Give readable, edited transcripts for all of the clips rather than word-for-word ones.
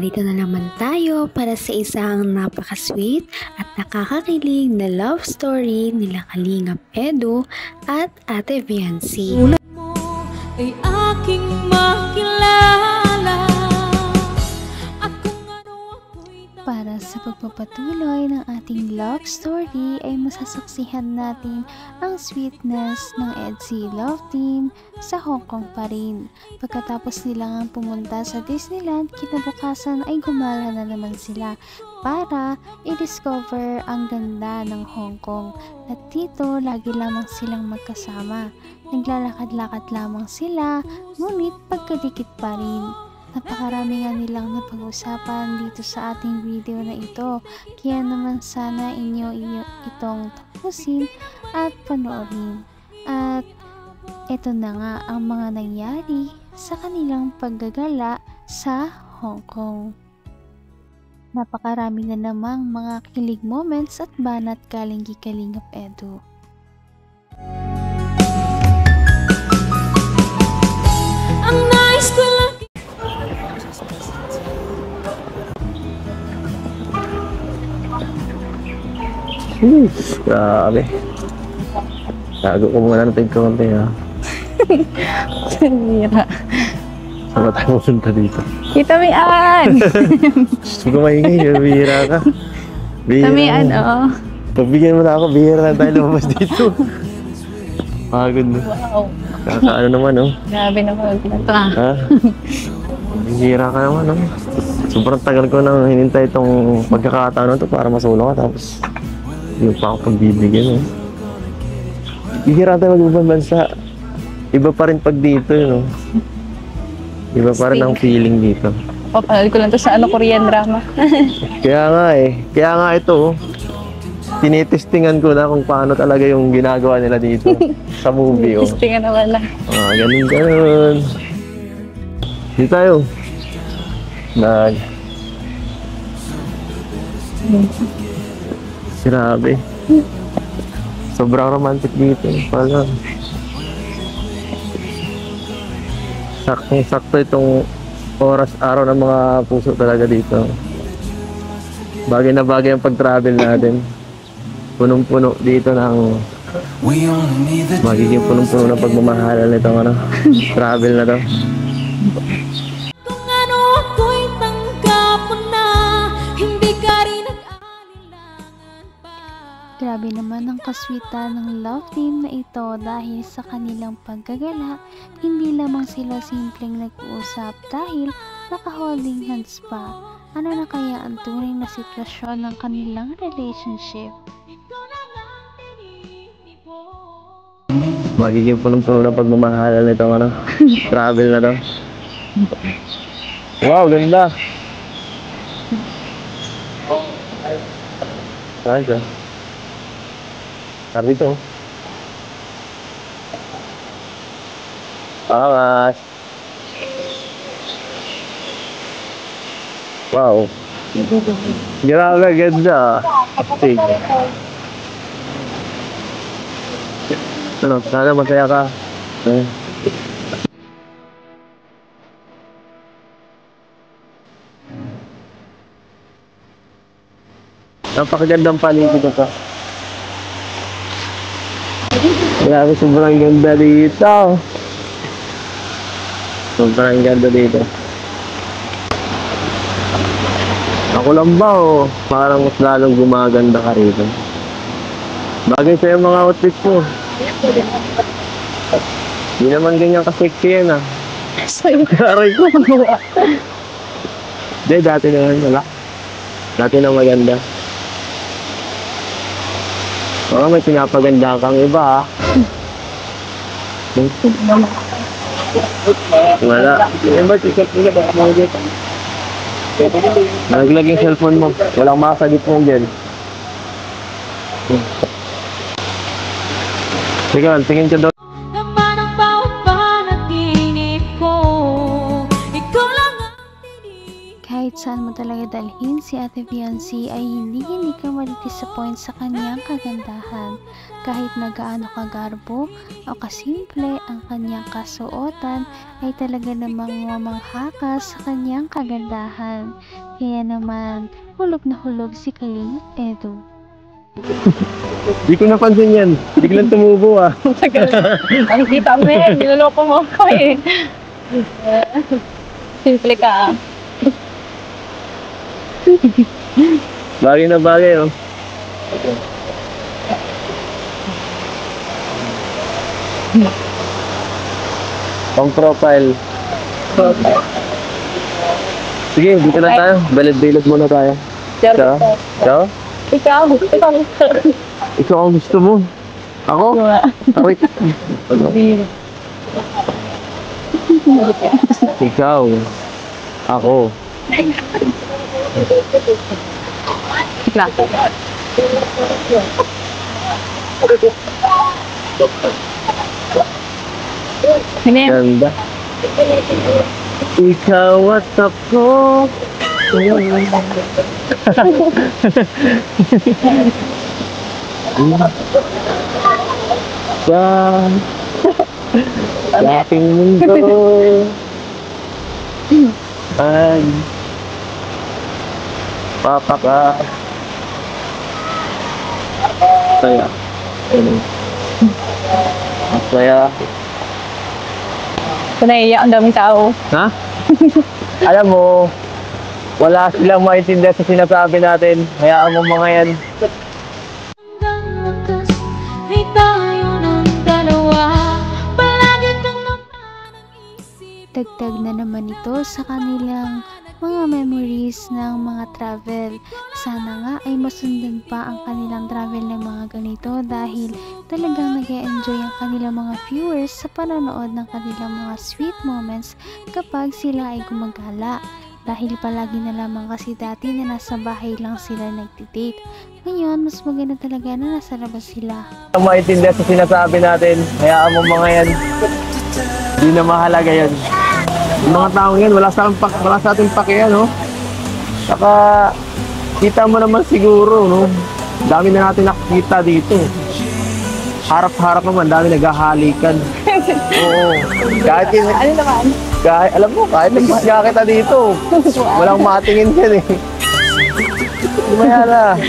Narito na naman tayo para sa isang napaka-sweet at nakakakilig na love story nila Kalingap Edu at Ate Viancy. Tulad mo ay aking makilala at kung ano ako'y Para sa pagpapatuloy ng ating love story ay masasaksihan natin ang sweetness ng EDSI Love Team sa Hong Kong pa rin. Pagkatapos nilang pumunta sa Disneyland, kinabukasan ay gumala na naman sila para i-discover ang ganda ng Hong Kong. At dito, lagi lamang silang magkasama. Naglalakad-lakad lamang sila, ngunit pagkadikit pa rin. Napakarami nga nilang napag-usapan dito sa ating video na ito, kaya naman sana inyo itong tapusin at panoorin. At ito na nga ang mga nangyari sa kanilang paggagala sa Hong Kong. Napakarami na namang mga kilig moments at banat galing kay Kalingap Edu. ang nais ko lang. Grabe. Tago ko muna ng tigkonti ha. Bira. Saan ba tayo pupunta dito? Kitamian! Gusto ko maingay, bihira ka. Kitamian, oo. Pagbigyan mo na ako, bihira na tayo lumabas dito. Pagod na. Wow. Kakaano naman oh. Grabe na pag ito ah. Ha? Bihira ka naman oh. Sobrang tagal ko nang hinintay itong pagkakataon na to para masulong ka, tapos yung pa ako pagbibigyan oh. Bihira tayo mag-ibang bansa. Iba pa rin pag dito yun oh. Iba pa rin ang feeling dito. Papanood ko lang to sa Korean drama. Kaya nga eh. Kaya nga ito oh. Tinitestingan ko na kung paano talaga yung ginagawa nila dito sa movie oh. Testingan na wala. Ganun. Dito tayo. Grabe. Sobrang romantic dito. Parang saktong-sakto itong oras, araw ng mga puso talaga dito. Bagay na bagay ang pag-travel natin. Punong-puno dito ng magiging punong-puno ng pagmamahalan nitong travel na to. Kung ano ako'y tanggap mo na, hindi ka rin nag-alinlangan pa. Grabe naman ang kaswitan ng love team na ito dahil sa kanilang paggagala, hindi lamang sila simpleng nag-uusap dahil naka-holding hands pa. Ano na kaya ang tunay na sitwasyon ng kanilang relationship? Magiging punong-puno ng pagmamahalan nitong travel na to. Wow, ganda! Saan siya? Saan dito? Angas! Wow! Grabe, ganda! Astig! Ano, sana masaya ka. Napakagandang paligid ito. Grabe, sobrang ganda dito. Sobrang ganda dito. Ako lang ba o parang mas lalong gumaganda ka rito? Bagay sa'yo mga outfit mo. Hindi naman ganyan ka-sexy yan ah. Aray ko. Hindi, dati naman wala. Dati na maganda. Oo, may pinapaganda kang iba ah. Wala. Nalaglag yung cellphone mo. Walang makasagip mo dyan. Sige, tingin ka daw. Naman ang bawat panaginip ko, ikaw lang ang tinig. Kahit saan mo talaga dalhin si Ate Fiancé ay hindi ka ma-disappoint sa kanyang kagandahan. Kahit na gaano kagarbo o kasimple ang kanyang kasuotan ay talaga namang mamangha ka sa kanyang kagandahan. Kaya naman, hulog na hulog si Kalingap Edu. Di ko napansin yan. Biglang tumubo ah. Nakikita mo yan, niloloko mo ako eh. Simple ka ah. Bagay na bagay, oh. Pang profile. Sige, dito lang tayo. Balad-balad muna tayo. Ikaw? Ikaw? Ikaw. Ikaw ang gusto mo. Ako? Ako. Ikaw. Ako. Sikla. Hindi. Ganda. Ikaw at ako. Sa aking mundo ay papaka saya masaya. Naiiyak ang daming tao. Ha? Alam mo, wala silang maintindihan sa sinasabi natin. Hayaan mo mga yan. Hanggang wakas ay tayo ng dalawa. Palagi kang naman ang isip. Dagdag na naman ito sa kanilang mga memories ng mga travel. Sana nga ay masundan pa ang kanilang travel ng mga ganito dahil talagang nag-e-enjoy ang kanilang mga viewers sa panonood ng kanilang mga sweet moments kapag sila ay gumagala. Dahil palagi na lamang kasi dati na nasa bahay lang sila nagtidate. Ngayon, mas maganda talaga na nasa labas sila. Ang maintindihan sa sinasabi natin. Hayaan mo mga yan. Hindi na mahalaga yan. Yung mga taong yan, wala sa ating pakiyan, no? Saka, kita mo naman siguro, no? Dami na natin nakikita dito. Harap-harap naman, dami naghahalikan. Oo. Kahit yun, Ano naman? kahit, alam mo, kahit nagkisya kita dito, walang matingin yan eh. Mayala.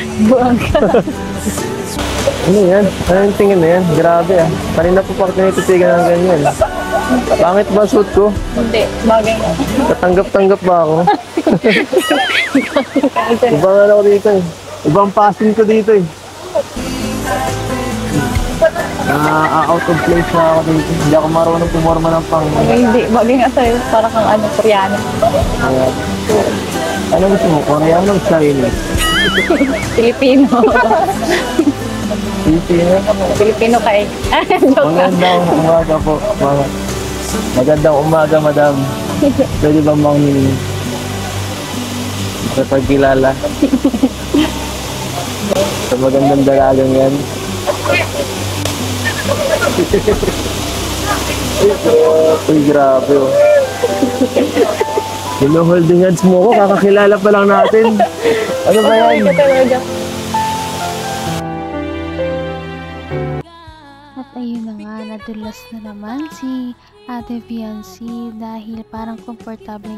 Ano yan? Ano yung tingin na yan? Grabe ah. Kanina po pa tinititigan ng ganyan. Pangit ba suit ko? Hindi. Bagay nga. Katanggap-tanggap ba ako? Ibang ano ko dito eh. Ibang passing ko dito eh. Out of place na ako dito. Hindi ako marunong pumorma ng pang... Hindi. Bagay nga sa'yo. Para kang ano, Koreano. Ano gusto mo? Koreano o Chinese? Filipino. Filipino? Filipino ka eh. Magandang umaga po. Magandang umaga, madam. Pwede ba makapagkilala? Sa magandang dalagang yan. Uy, grabe oh. Hino-holding hands mo ko, kakakilala pa lang natin. Ano ba yan? At ayun na nga, nadulas na naman si Ate Fiancé dahil parang komportable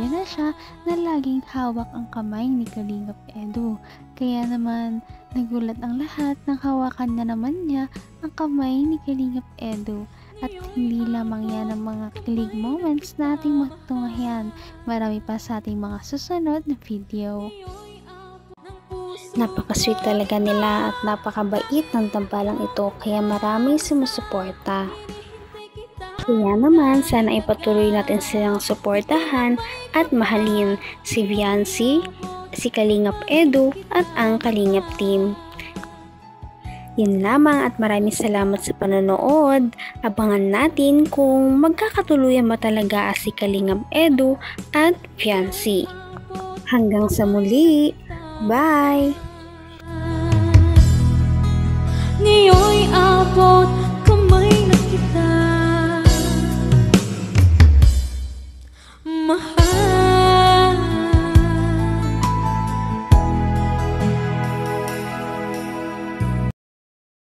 na siya na laging hawak ang kamay ni Kalingap Edu. Kaya naman, nagulat ang lahat nang hawakan na naman niya ang kamay ni Kalingap Edu. At hindi lamang yan ang mga kilig moments na ating matutunghayan. Marami pa sa ating mga susunod na video. Napaka-sweet talaga nila at napakabait ng tambalang ito kaya maraming sumusuporta. Kaya naman, sana ipatuloy natin silang suportahan at mahalin si Fiancé, si Kalingap Edu at ang Kalingap team. Yun lamang at maraming salamat sa panonood. Abangan natin kung magkakatuluyan ba talaga si Kalingap Edu at Fiancé. Hanggang sa muli! Bye! Ngayon'y abot